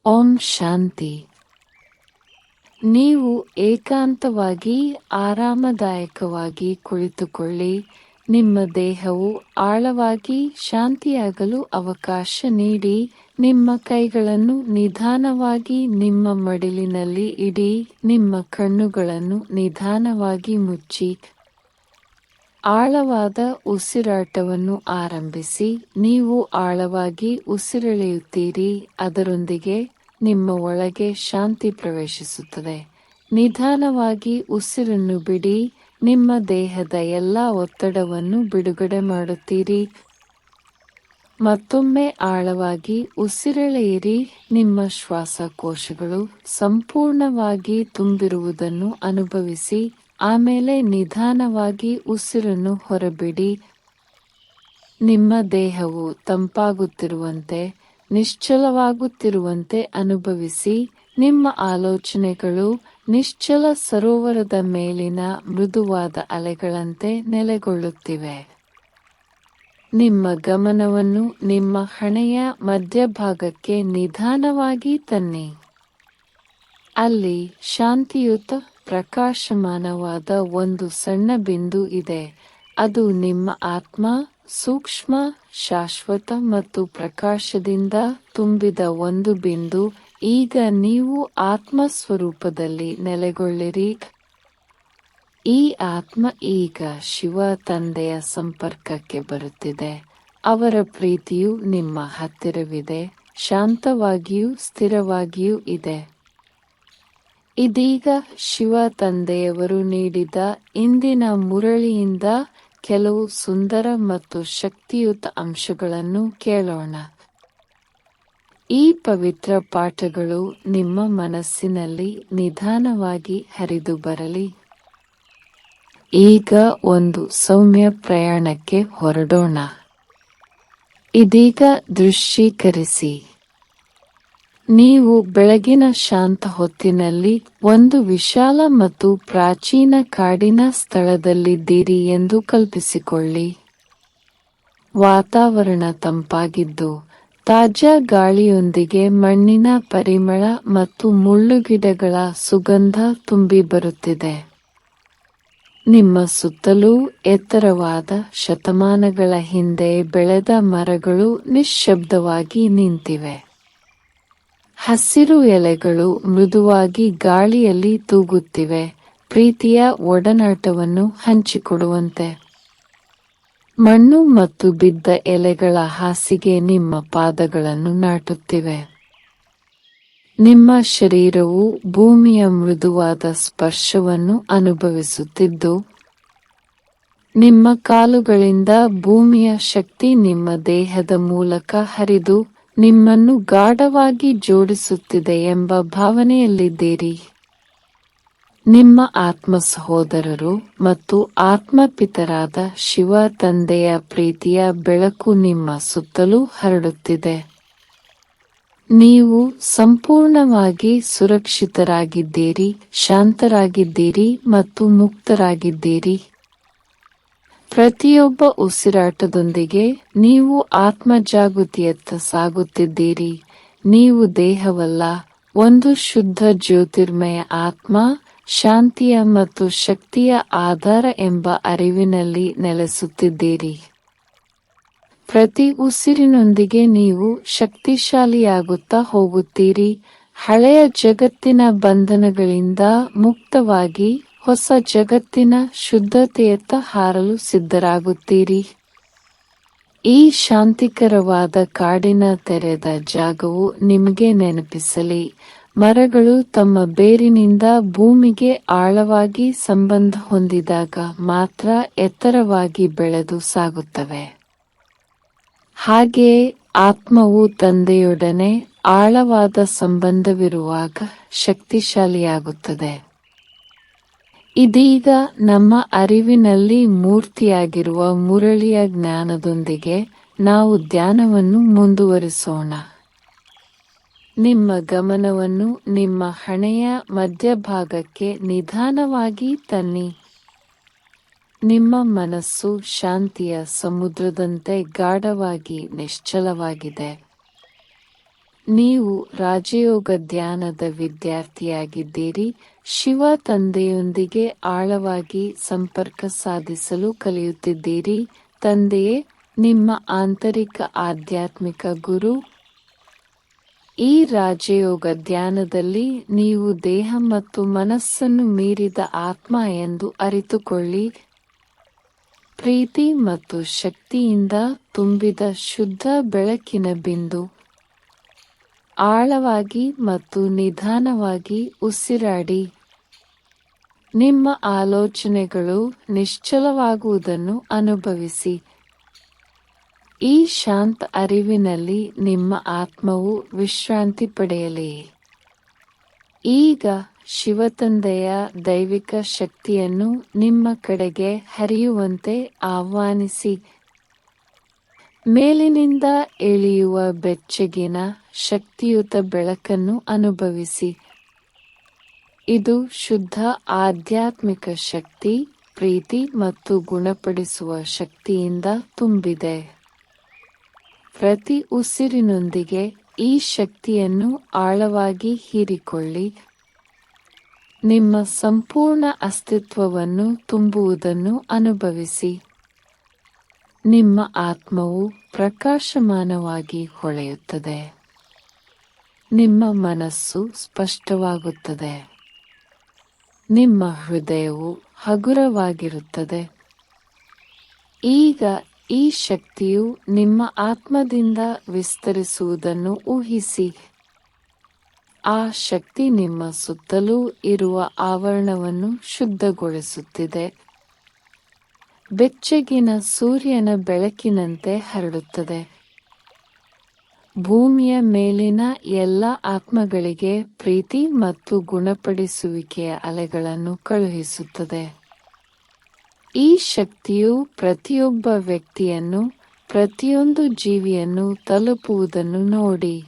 ಓಂ ಶಾಂತಿ. ನೀವು ಏಕಾಂತವಾಗಿ ಆರಾಮದಾಯಕವಾಗಿ ಕುಳಿತುಕೊಳ್ಳಿ. ನಿಮ್ಮ ದೇಹವು ಆಳವಾಗಿ ಶಾಂತಿಯಾಗಲು ಅವಕಾಶ ನೀಡಿ. ನಿಮ್ಮ ಕೈಗಳನ್ನು ನಿಧಾನವಾಗಿ ನಿಮ್ಮ ಮಡಿಲಿನಲ್ಲಿ ಇಡಿ. ನಿಮ್ಮ ಕಣ್ಣುಗಳನ್ನು ನಿಧಾನವಾಗಿ ಮುಚ್ಚಿ ಆಳವಾದ ಉಸಿರಾಟವನ್ನು ಆರಂಭಿಸಿ. ನೀವು ಆಳವಾಗಿ ಉಸಿರೆಳೆಯುತ್ತೀರಿ, ಅದರೊಂದಿಗೆ ನಿಮ್ಮ ಒಳಗೆ ಶಾಂತಿ ಪ್ರವೇಶಿಸುತ್ತದೆ. ನಿಧಾನವಾಗಿ ಉಸಿರನ್ನು ಬಿಡಿ. ನಿಮ್ಮ ದೇಹದ ಎಲ್ಲ ಒತ್ತಡವನ್ನು ಬಿಡುಗಡೆ ಮಾಡುತ್ತೀರಿ. ಮತ್ತೊಮ್ಮೆ ಆಳವಾಗಿ ಉಸಿರೆಳೆಯಿರಿ. ನಿಮ್ಮ ಶ್ವಾಸಕೋಶಗಳು ಸಂಪೂರ್ಣವಾಗಿ ತುಂಬಿರುವುದನ್ನು ಅನುಭವಿಸಿ. ಆಮೇಲೆ ನಿಧಾನವಾಗಿ ಉಸಿರನ್ನು ಹೊರಬಿಡಿ. ನಿಮ್ಮ ದೇಹವು ತಂಪಾಗುತ್ತಿರುವಂತೆ, ನಿಶ್ಚಲವಾಗುತ್ತಿರುವಂತೆ ಅನುಭವಿಸಿ. ನಿಮ್ಮ ಆಲೋಚನೆಗಳು ನಿಶ್ಚಲ ಸರೋವರದ ಮೇಲಿನ ಮೃದುವಾದ ಅಲೆಗಳಂತೆ ನೆಲೆಗೊಳ್ಳುತ್ತಿವೆ. ನಿಮ್ಮ ಗಮನವನ್ನು ನಿಮ್ಮ ಹಣೆಯ ಮಧ್ಯಭಾಗಕ್ಕೆ ನಿಧಾನವಾಗಿ ತನ್ನಿ. ಅಲ್ಲಿ ಶಾಂತಿಯುತ ಪ್ರಕಾಶಮಾನವಾದ ಒಂದು ಸಣ್ಣ ಬಿಂದು ಇದೆ. ಅದು ನಿಮ್ಮ ಆತ್ಮ, ಸೂಕ್ಷ್ಮ, ಶಾಶ್ವತ ಮತ್ತು ಪ್ರಕಾಶದಿಂದ ತುಂಬಿದ ಒಂದು ಬಿಂದು. ಈಗ ನೀವು ಆತ್ಮ ಸ್ವರೂಪದಲ್ಲಿ ನೆಲೆಗೊಳ್ಳಿರಿ. ಈ ಆತ್ಮ ಈಗ ಶಿವ ತಂದೆಯ ಸಂಪರ್ಕಕ್ಕೆ ಬರುತ್ತಿದೆ. ಅವರ ಪ್ರೀತಿಯು ನಿಮ್ಮ ಹತ್ತಿರವಿದೆ, ಶಾಂತವಾಗಿಯೂ ಸ್ಥಿರವಾಗಿಯೂ ಇದೆ. ಇದೀಗ ಶಿವ ತಂದೆಯವರು ನೀಡಿದ ಇಂದಿನ ಮುರಳಿಯಿಂದ ಕೆಲವು ಸುಂದರ ಮತ್ತು ಶಕ್ತಿಯುತ ಅಂಶಗಳನ್ನು ಕೇಳೋಣ. ಈ ಪವಿತ್ರ ಪಾಠಗಳು ನಿಮ್ಮ ಮನಸ್ಸಿನಲ್ಲಿ ನಿಧಾನವಾಗಿ ಹರಿದು ಬರಲಿ. ಈಗ ಒಂದು ಸೌಮ್ಯ ಪ್ರಯಾಣಕ್ಕೆ ಹೊರಡೋಣ. ಇದೀಗ ದೃಶ್ಯೀಕರಿಸಿ. ನೀವು ಬೆಳಗಿನ ಶಾಂತ ಹೊತ್ತಿನಲ್ಲಿ ಒಂದು ವಿಶಾಲ ಮತ್ತು ಪ್ರಾಚೀನ ಕಾಡಿನ ಸ್ಥಳದಲ್ಲಿದ್ದೀರಿ ಎಂದು ಕಲ್ಪಿಸಿಕೊಳ್ಳಿ. ವಾತಾವರಣ ತಂಪಾಗಿದ್ದು, ತಾಜಾ ಗಾಳಿಯೊಂದಿಗೆ ಮಣ್ಣಿನ ಪರಿಮಳ ಮತ್ತು ಮುಳ್ಳುಗಿಡಗಳ ಸುಗಂಧ ತುಂಬಿ ಬರುತ್ತಿದೆ. ನಿಮ್ಮ ಸುತ್ತಲೂ ಎತ್ತರವಾದ, ಶತಮಾನಗಳ ಹಿಂದೆ ಬೆಳೆದ ಮರಗಳು ನಿಶ್ಶಬ್ದವಾಗಿ ನಿಂತಿವೆ. ಹಸಿರು ಎಲೆಗಳು ಮೃದುವಾಗಿ ಗಾಳಿಯಲ್ಲಿ ತೂಗುತ್ತಿವೆ, ಪ್ರೀತಿಯ ಒಡನಾಟವನ್ನು ಹಂಚಿಕೊಡುವಂತೆ. ಮಣ್ಣು ಮತ್ತು ಬಿದ್ದ ಎಲೆಗಳ ಹಾಸಿಗೆ ನಿಮ್ಮ ಪಾದಗಳನ್ನು ನಾಟುತ್ತಿವೆ. ನಿಮ್ಮ ಶರೀರವು ಭೂಮಿಯ ಮೃದುವಾದ ಸ್ಪರ್ಶವನ್ನು ಅನುಭವಿಸುತ್ತಿದ್ದು, ನಿಮ್ಮ ಕಾಲುಗಳಿಂದ ಭೂಮಿಯ ಶಕ್ತಿ ನಿಮ್ಮ ದೇಹದ ಮೂಲಕ ಹರಿದು ನಿಮ್ಮನ್ನು ಗಾಢವಾಗಿ ಜೋಡಿಸುತ್ತಿದೆ ಎಂಬ ಭಾವನೆಯಲ್ಲಿದ್ದೀರಿ. ನಿಮ್ಮ ಆತ್ಮ ಸಹೋದರರು ಮತ್ತು ಆತ್ಮಪಿತರಾದ ಶಿವ ತಂದೆಯ ಪ್ರೀತಿಯ ಬೆಳಕು ನಿಮ್ಮ ಸುತ್ತಲೂ ಹರಡುತ್ತಿದೆ. ನೀವು ಸಂಪೂರ್ಣವಾಗಿ ಸುರಕ್ಷಿತರಾಗಿದ್ದೀರಿ, ಶಾಂತರಾಗಿದ್ದೀರಿ ಮತ್ತು ಮುಕ್ತರಾಗಿದ್ದೀರಿ. ಪ್ರತಿಯೊಬ್ಬ ಉಸಿರಾಟದೊಂದಿಗೆ ನೀವು ಆತ್ಮಜಾಗೃತಿಯತ್ತ ಸಾಗುತ್ತಿದ್ದೀರಿ. ನೀವು ದೇಹವಲ್ಲ, ಒಂದು ಶುದ್ಧ ಜ್ಯೋತಿರ್ಮಯ ಆತ್ಮ, ಶಾಂತಿಯ ಮತ್ತು ಶಕ್ತಿಯ ಆಧಾರ ಎಂಬ ಅರಿವಿನಲ್ಲಿ ನೆಲೆಸುತ್ತಿದ್ದೀರಿ. ಪ್ರತಿ ಉಸಿರಿನೊಂದಿಗೆ ನೀವು ಶಕ್ತಿಶಾಲಿಯಾಗುತ್ತಾ ಹೋಗುತ್ತೀರಿ. ಹಳೆಯ ಜಗತ್ತಿನ ಬಂಧನಗಳಿಂದ ಮುಕ್ತವಾಗಿ ಹೊಸ ಜಗತ್ತಿನ ಶುದ್ಧತೆಯತ್ತ ಹಾರಲು ಸಿದ್ಧರಾಗುತ್ತೀರಿ. ಈ ಶಾಂತಿಕರವಾದ ಕಾಡಿನ ತೆರೆದ ಜಾಗವು ನಿಮಗೆ ನೆನಪಿಸಲಿ, ಮರಗಳು ತಮ್ಮ ಬೇರಿನಿಂದ ಭೂಮಿಗೆ ಆಳವಾಗಿ ಸಂಬಂಧ ಹೊಂದಿದಾಗ ಮಾತ್ರ ಎತ್ತರವಾಗಿ ಬೆಳೆದು ಸಾಗುತ್ತವೆ. ಹಾಗೆಯೇ ಆತ್ಮವು ತಂದೆಯೊಡನೆ ಆಳವಾದ ಸಂಬಂಧವಿರುವಾಗ ಶಕ್ತಿಶಾಲಿಯಾಗುತ್ತದೆ. ಇದೀಗ ನಮ್ಮ ಅರಿವಿನಲ್ಲಿ ಮೂರ್ತಿಯಾಗಿರುವ ಮುರಳಿಯ ಜ್ಞಾನದೊಂದಿಗೆ ನಾವು ಧ್ಯಾನವನ್ನು ಮುಂದುವರಿಸೋಣ. ನಿಮ್ಮ ಗಮನವನ್ನು ನಿಮ್ಮ ಹಣೆಯ ಮಧ್ಯಭಾಗಕ್ಕೆ ನಿಧಾನವಾಗಿ ತನ್ನಿ. ನಿಮ್ಮ ಮನಸ್ಸು ಶಾಂತಿಯ ಸಮುದ್ರದಂತೆ ಗಾಢವಾಗಿ ನಿಶ್ಚಲವಾಗಿದೆ. ನೀವು ರಾಜಯೋಗ ಧ್ಯಾನದ ವಿದ್ಯಾರ್ಥಿಯಾಗಿದ್ದೀರಿ. ಶಿವ ತಂದೆಯೊಂದಿಗೆ ಆಳವಾಗಿ ಸಂಪರ್ಕ ಸಾಧಿಸಲು ಕಲಿಯುತ್ತಿದ್ದೀರಿ. ತಂದೆಯೇ ನಿಮ್ಮ ಆಂತರಿಕ ಆಧ್ಯಾತ್ಮಿಕ ಗುರು. ಈ ರಾಜಯೋಗ ಧ್ಯಾನದಲ್ಲಿ ನೀವು ದೇಹ ಮತ್ತು ಮನಸ್ಸನ್ನು ಮೀರಿದ ಆತ್ಮ ಎಂದು ಅರಿತುಕೊಳ್ಳಿ. ಪ್ರೀತಿ ಮತ್ತು ಶಕ್ತಿಯಿಂದ ತುಂಬಿದ ಶುದ್ಧ ಬೆಳಕಿನ ಬಿಂದು. ಆಳವಾಗಿ ಮತ್ತು ನಿಧಾನವಾಗಿ ಉಸಿರಾಡಿ. ನಿಮ್ಮ ಆಲೋಚನೆಗಳು ನಿಶ್ಚಲವಾಗುವುದನ್ನು ಅನುಭವಿಸಿ. ಈ ಶಾಂತ ಅರಿವಿನಲ್ಲಿ ನಿಮ್ಮ ಆತ್ಮವು ವಿಶ್ರಾಂತಿ ಪಡೆಯಲಿ. ಈಗ ಶಿವತಂದೆಯ ದೈವಿಕ ಶಕ್ತಿಯನ್ನು ನಿಮ್ಮ ಕಡೆಗೆ ಹರಿಯುವಂತೆ ಆಹ್ವಾನಿಸಿ. ಮೇಲಿನಿಂದ ಇಳಿಯುವ ಬೆಚ್ಚಗಿನ ಶಕ್ತಿಯುತ ಬೆಳಕನ್ನು ಅನುಭವಿಸಿ. ಇದು ಶುದ್ಧ ಆಧ್ಯಾತ್ಮಿಕ ಶಕ್ತಿ, ಪ್ರೀತಿ ಮತ್ತು ಗುಣಪಡಿಸುವ ಶಕ್ತಿಯಿಂದ ತುಂಬಿದೆ. ಪ್ರತಿ ಉಸಿರಿನೊಂದಿಗೆ ಈ ಶಕ್ತಿಯನ್ನು ಆಳವಾಗಿ ಹೀರಿಕೊಳ್ಳಿ. ನಿಮ್ಮ ಸಂಪೂರ್ಣ ಅಸ್ತಿತ್ವವನ್ನು ತುಂಬುವುದನ್ನು ಅನುಭವಿಸಿ. ನಿಮ್ಮ ಆತ್ಮವು ಪ್ರಕಾಶಮಾನವಾಗಿ ಹೊಳೆಯುತ್ತದೆ. ನಿಮ್ಮ ಮನಸ್ಸು ಸ್ಪಷ್ಟವಾಗುತ್ತದೆ. ನಿಮ್ಮ ಹೃದಯವು ಹಗುರವಾಗಿರುತ್ತದೆ. ಈಗ ಈ ಶಕ್ತಿಯು ನಿಮ್ಮ ಆತ್ಮದಿಂದ ವಿಸ್ತರಿಸುವುದನ್ನು ಊಹಿಸಿ. ಆ ಶಕ್ತಿ ನಿಮ್ಮ ಸುತ್ತಲೂ ಇರುವ ಆವರಣವನ್ನು ಶುದ್ಧಗೊಳಿಸುತ್ತಿದೆ. ಬೆಚ್ಚಗಿನ ಸೂರ್ಯನ ಬೆಳಕಿನಂತೆ ಹರಡುತ್ತದೆ. ಭೂಮಿಯ ಮೇಲಿನ ಎಲ್ಲ ಆತ್ಮಗಳಿಗೆ ಪ್ರೀತಿ ಮತ್ತು ಗುಣಪಡಿಸುವಿಕೆಯ ಅಲೆಗಳನ್ನು ಕಳುಹಿಸುತ್ತದೆ. ಈ ಶಕ್ತಿಯು ಪ್ರತಿಯೊಬ್ಬ ವ್ಯಕ್ತಿಯನ್ನು, ಪ್ರತಿಯೊಂದು ಜೀವಿಯನ್ನು ತಲುಪುವುದನ್ನು ನೋಡಿ.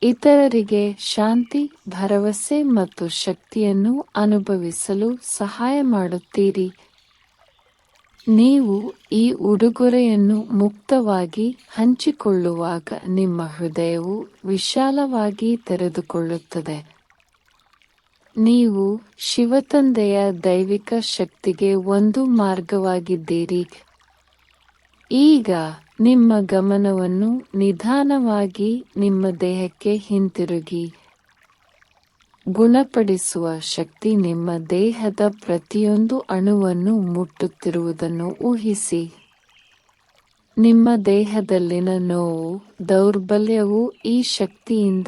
ಇತರರಿಗೆ ಶಾಂತಿ, ಭರವಸೆ ಮತ್ತು ಶಕ್ತಿಯನ್ನು ಅನುಭವಿಸಲು ಸಹಾಯ ಮಾಡುತ್ತೀರಿ. ನೀವು ಈ ಉಡುಗೊರೆಯನ್ನು ಮುಕ್ತವಾಗಿ ಹಂಚಿಕೊಳ್ಳುವಾಗ ನಿಮ್ಮ ಹೃದಯವು ವಿಶಾಲವಾಗಿ ತೆರೆದುಕೊಳ್ಳುತ್ತದೆ. ನೀವು ಶಿವತಂದೆಯ ದೈವಿಕ ಶಕ್ತಿಗೆ ಒಂದು ಮಾರ್ಗವಾಗಿದ್ದೀರಿ. ಈಗ ನಿಮ್ಮ ಗಮನವನ್ನು ನಿಧಾನವಾಗಿ ನಿಮ್ಮ ದೇಹಕ್ಕೆ ಹಿಂತಿರುಗಿ. ಗುಣಪಡಿಸುವ ಶಕ್ತಿ ನಿಮ್ಮ ದೇಹದ ಪ್ರತಿಯೊಂದು ಅಣುವನ್ನು ಮುಟ್ಟುತ್ತಿರುವುದನ್ನು ಊಹಿಸಿ. ನಿಮ್ಮ ದೇಹದಲ್ಲಿನ ನೋವು, ದೌರ್ಬಲ್ಯವು ಈ ಶಕ್ತಿಯಿಂದ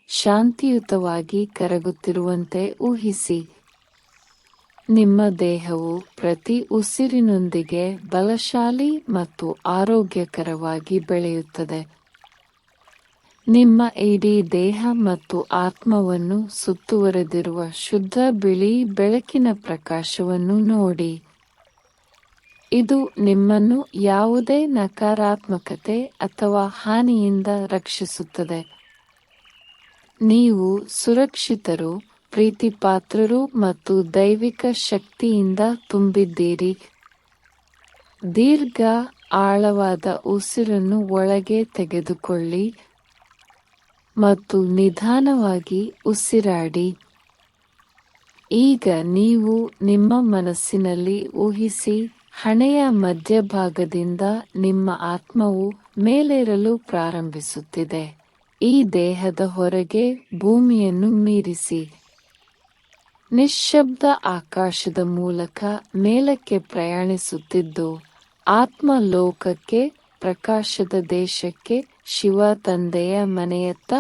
ಶಾಂತಿಯುತವಾಗಿ ಕರಗುತ್ತಿರುವಂತೆ ಊಹಿಸಿ. ನಿಮ್ಮ ದೇಹವು ಪ್ರತಿ ಉಸಿರಿನೊಂದಿಗೆ ಬಲಶಾಲಿ ಮತ್ತು ಆರೋಗ್ಯಕರವಾಗಿ ಬೆಳೆಯುತ್ತದೆ. ನಿಮ್ಮ ಇಡೀ ದೇಹ ಮತ್ತು ಆತ್ಮವನ್ನು ಸುತ್ತುವರೆದಿರುವ ಶುದ್ಧ ಬಿಳಿ ಬೆಳಕಿನ ಪ್ರಕಾಶವನ್ನು ನೋಡಿ. ಇದು ನಿಮ್ಮನ್ನು ಯಾವುದೇ ನಕಾರಾತ್ಮಕತೆ ಅಥವಾ ಹಾನಿಯಿಂದ ರಕ್ಷಿಸುತ್ತದೆ. ನೀವು ಸುರಕ್ಷಿತರು, ಪ್ರೀತಿಪಾತ್ರರು ಮತ್ತು ದೈವಿಕ ಶಕ್ತಿಯಿಂದ ತುಂಬಿದ್ದೀರಿ. ದೀರ್ಘ, ಆಳವಾದ ಉಸಿರನ್ನು ಒಳಗೆ ತೆಗೆದುಕೊಳ್ಳಿ ಮತ್ತು ನಿಧಾನವಾಗಿ ಉಸಿರಾಡಿ. ಈಗ ನೀವು ನಿಮ್ಮ ಮನಸ್ಸಿನಲ್ಲಿ ಊಹಿಸಿ, ಹಣೆಯ ಮಧ್ಯಭಾಗದಿಂದ ನಿಮ್ಮ ಆತ್ಮವು ಮೇಲೇರಲು ಪ್ರಾರಂಭಿಸುತ್ತಿದೆ. ಈ ದೇಹದ ಹೊರಗೆ ಭೂಮಿಯನ್ನು ಮೀರಿಸಿ. ನಿಶ್ಶಬ್ದ ಆಕಾಶದ ಮೂಲಕ ಮೇಲಕ್ಕೆ ಪ್ರಯಾಣಿಸುತ್ತಿದ್ದು, ಆತ್ಮ ಲೋಕಕ್ಕೆ, ಪ್ರಕಾಶದ ದೇಶಕ್ಕೆ, ಶಿವ ತಂದೆಯ ಮನೆಯತ್ತ.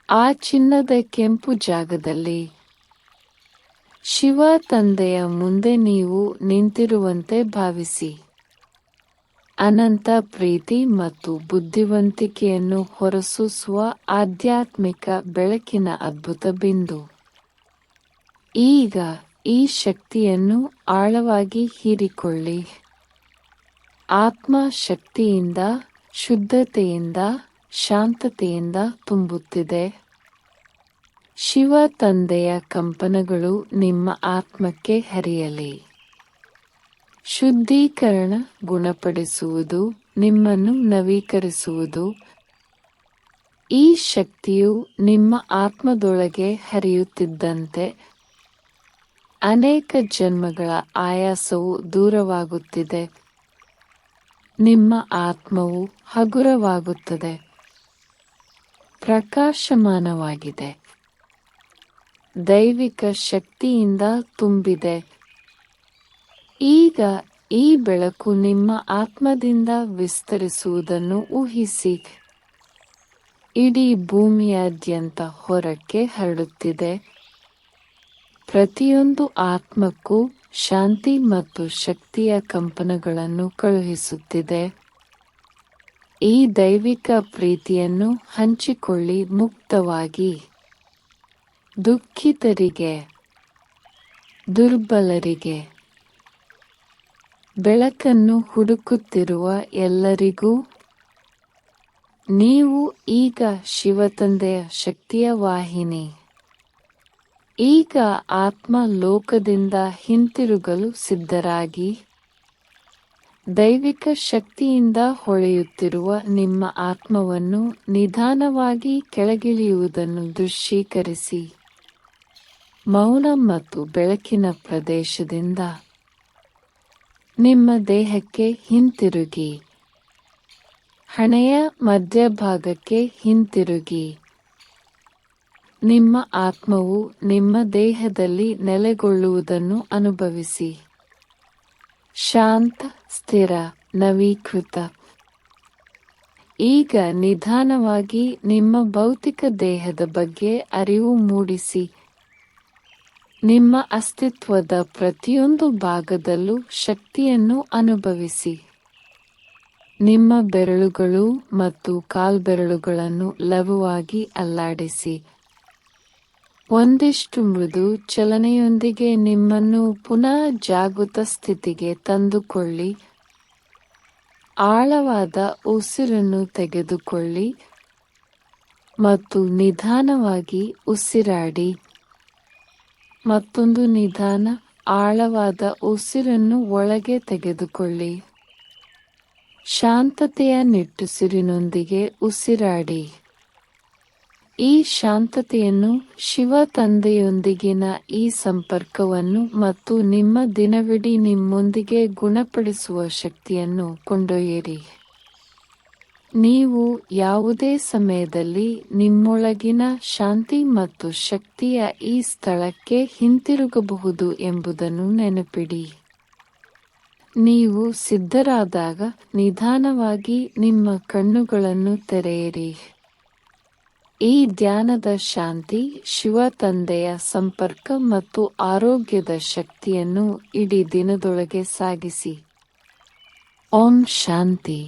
ಆ ಚಿನ್ನದ ಕೆಂಪು ಜಾಗದಲ್ಲಿ ಶಿವ ತಂದೆಯ ಮುಂದೆ ನೀವು ನಿಂತಿರುವಂತೆ ಭಾವಿಸಿ. ಅನಂತ ಪ್ರೀತಿ ಮತ್ತು ಬುದ್ಧಿವಂತಿಕೆಯನ್ನು ಹೊರಸೂಸುವ ಆಧ್ಯಾತ್ಮಿಕ ಬೆಳಕಿನ ಅದ್ಭುತ ಬಿಂದು. ಈಗ ಈ ಶಕ್ತಿಯನ್ನು ಆಳವಾಗಿ ಹೀರಿಕೊಳ್ಳಿ. ಆತ್ಮ ಶಕ್ತಿಯಿಂದ, ಶುದ್ಧತೆಯಿಂದ, ಶಾಂತತೆಯಿಂದ ತುಂಬುತ್ತಿದೆ. ಶಿವ ತಂದೆಯ ಕಂಪನಗಳು ನಿಮ್ಮ ಆತ್ಮಕ್ಕೆ ಹರಿಯಲಿ. ಶುದ್ಧೀಕರಣ, ಗುಣಪಡಿಸುವುದು, ನಿಮ್ಮನ್ನು ನವೀಕರಿಸುವುದು, ಈ ಶಕ್ತಿಯು ನಿಮ್ಮ ಆತ್ಮದೊಳಗೆ ಹರಿಯುತ್ತಿದ್ದಂತೆ ಅನೇಕ ಜನ್ಮಗಳ ಆಯಾಸವು ದೂರವಾಗುತ್ತಿದೆ. ನಿಮ್ಮ ಆತ್ಮವು ಹಗುರವಾಗುತ್ತದೆ, ಪ್ರಕಾಶಮಾನವಾಗಿದೆ, ದೈವಿಕ ಶಕ್ತಿಯಿಂದ ತುಂಬಿದೆ. ಈಗ ಈ ಬೆಳಕು ನಿಮ್ಮ ಆತ್ಮದಿಂದ ವಿಸ್ತರಿಸುವುದನ್ನು ಊಹಿಸಿ. ಇಡೀ ಭೂಮಿಯಾದ್ಯಂತ ಹೊರಕ್ಕೆ ಹರಡುತ್ತಿದೆ. ಪ್ರತಿಯೊಂದು ಆತ್ಮಕ್ಕೂ ಶಾಂತಿ ಮತ್ತು ಶಕ್ತಿಯ ಕಂಪನಗಳನ್ನು ಕಳುಹಿಸುತ್ತಿದೆ. ಈ ದೈವಿಕ ಪ್ರೀತಿಯನ್ನು ಹಂಚಿಕೊಳ್ಳಿ ಮುಕ್ತವಾಗಿ. ದುಃಖಿತರಿಗೆ, ದುರ್ಬಲರಿಗೆ, ಬೆಳಕನ್ನು ಹುಡುಕುತ್ತಿರುವ ಎಲ್ಲರಿಗೂ ನೀವು ಈಗ ಶಿವತಂದೆಯ ಶಕ್ತಿಯ ವಾಹಿನಿ. ಈಗ ಆತ್ಮ ಲೋಕದಿಂದ ಹಿಂತಿರುಗಲು ಸಿದ್ಧರಾಗಿ. ದೈವಿಕ ಶಕ್ತಿಯಿಂದ ಹೊಳೆಯುತ್ತಿರುವ ನಿಮ್ಮ ಆತ್ಮವನ್ನು ನಿಧಾನವಾಗಿ ಕೆಳಗಿಳಿಯುವುದನ್ನು ದೃಶ್ಯೀಕರಿಸಿ. ಮೌನ ಮತ್ತು ಬೆಳಕಿನ ಪ್ರದೇಶದಿಂದ ನಿಮ್ಮ ದೇಹಕ್ಕೆ ಹಿಂತಿರುಗಿ. ಹಣೆಯ ಮಧ್ಯಭಾಗಕ್ಕೆ ಹಿಂತಿರುಗಿ. ನಿಮ್ಮ ಆತ್ಮವು ನಿಮ್ಮ ದೇಹದಲ್ಲಿ ನೆಲೆಗೊಳ್ಳುವುದನ್ನು ಅನುಭವಿಸಿ. ಶಾಂತ, ಸ್ಥಿರ, ನವೀಕೃತ. ಈಗ ನಿಧಾನವಾಗಿ ನಿಮ್ಮ ಭೌತಿಕ ದೇಹದ ಬಗ್ಗೆ ಅರಿವು ಮೂಡಿಸಿ. ನಿಮ್ಮ ಅಸ್ತಿತ್ವದ ಪ್ರತಿಯೊಂದು ಭಾಗದಲ್ಲೂ ಶಕ್ತಿಯನ್ನು ಅನುಭವಿಸಿ. ನಿಮ್ಮ ಬೆರಳುಗಳು ಮತ್ತು ಕಾಲ್ಬೆರಳುಗಳನ್ನು ಲಘುವಾಗಿ ಅಲ್ಲಾಡಿಸಿ. ಒಂದಿಷ್ಟು ಮೃದು ಚಲನೆಯೊಂದಿಗೆ ನಿಮ್ಮನ್ನು ಪುನಃ ಜಾಗೃತ ಸ್ಥಿತಿಗೆ ತಂದುಕೊಳ್ಳಿ. ಆಳವಾದ ಉಸಿರನ್ನು ತೆಗೆದುಕೊಳ್ಳಿ ಮತ್ತು ನಿಧಾನವಾಗಿ ಉಸಿರಾಡಿ. ಮತ್ತೊಂದು ನಿಧಾನ, ಆಳವಾದ ಉಸಿರನ್ನು ಒಳಗೆ ತೆಗೆದುಕೊಳ್ಳಿ. ಶಾಂತತೆಯ ನಿಟ್ಟುಸಿರಿನೊಂದಿಗೆ ಉಸಿರಾಡಿ. ಈ ಶಾಂತತೆಯನ್ನು, ಶಿವ ತಂದೆಯೊಂದಿಗಿನ ಈ ಸಂಪರ್ಕವನ್ನು ಮತ್ತು ನಿಮ್ಮ ದಿನವಿಡೀ ನಿಮ್ಮೊಂದಿಗೆ ಗುಣಪಡಿಸುವ ಶಕ್ತಿಯನ್ನು ಕೊಂಡೊಯ್ಯಿರಿ. ನೀವು ಯಾವುದೇ ಸಮಯದಲ್ಲಿ ನಿಮ್ಮೊಳಗಿನ ಶಾಂತಿ ಮತ್ತು ಶಕ್ತಿಯ ಈ ಸ್ಥಳಕ್ಕೆ ಹಿಂತಿರುಗಬಹುದು ಎಂಬುದನ್ನು ನೆನಪಿಡಿ. ನೀವು ಸಿದ್ಧರಾದಾಗ ನಿಧಾನವಾಗಿ ನಿಮ್ಮ ಕಣ್ಣುಗಳನ್ನು ತೆರೆಯಿರಿ. ಈ ಧ್ಯಾನದ ಶಾಂತಿ, ಶಿವ ತಂದೆಯ ಸಂಪರ್ಕ ಮತ್ತು ಆರೋಗ್ಯದ ಶಕ್ತಿಯನ್ನು ಇಡೀ ದಿನದೊಳಗೆ ಸಾಗಿಸಿ. ಓಂ ಶಾಂತಿ.